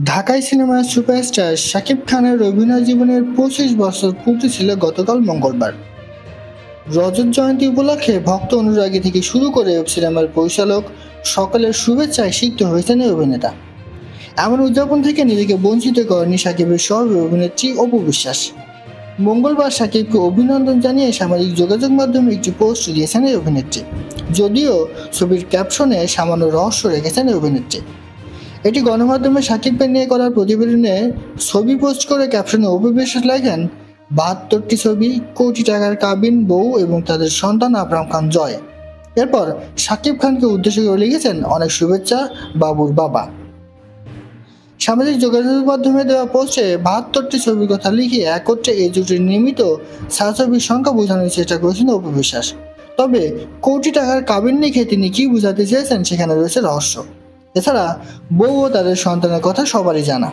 ঢাকাই সিনেমার সুপারস্টার শাকিব খানের অভিনয় জীবনের ২৫ বছর পূর্তি ছিল গতকাল মঙ্গলবার। রজত জয়ন্তী উপলক্ষে ভক্ত অনুরাগী থেকে শুরু করে সিনেমার পরিচালক সকলের শুভেচ্ছায় সিক্ত হয়েছেন এই অভিনেতা। এমন উদযাপন থেকে নিজেকে বঞ্চিত করেনি শাকিবের সহ অভিনেত্রী অপু বিশ্বাস। মঙ্গলবার শাকিবকে অভিনন্দন জানিয়ে সামাজিক যোগাযোগ মাধ্যমে একটি পোস্ট দিয়েছেন এই অভিনেত্রী। যদিও ছবির ক্যাপশনে সামান্য রহস্য রেখেছেন এই অভিনেত্রী। এটি গণমাধ্যমে শাকিবকে নিয়ে করা প্রতিবেদনে ছবি পোস্ট করে ক্যাপশনে অপু বিশ্বাস লেখেন, ৭২টি ছবি, কোটি টাকার কাবিন, বউ এবং তাদের সন্তান আকরাম খান জয়। এরপর শাকিব খানকে উদ্দেশ্য করে লিখেছেন, অনেক শুভেচ্ছা বাবুর বাবা। সামাজিক যোগাযোগ মাধ্যমে দেওয়া পোস্টে ৭২টি ছবির কথা লিখে একত্রে এই জুটির নির্মিত ছায়াছবির সংখ্যা বোঝানোর চেষ্টা করেছেন অপু বিশ্বাস। তবে কোটি টাকার কাবিন লিখে তিনি কি বোঝাতে চেয়েছেন সেখানে রয়েছে রহস্য। এছাড়া বউ ও তাদের সন্তানের কথা সবারই জানা।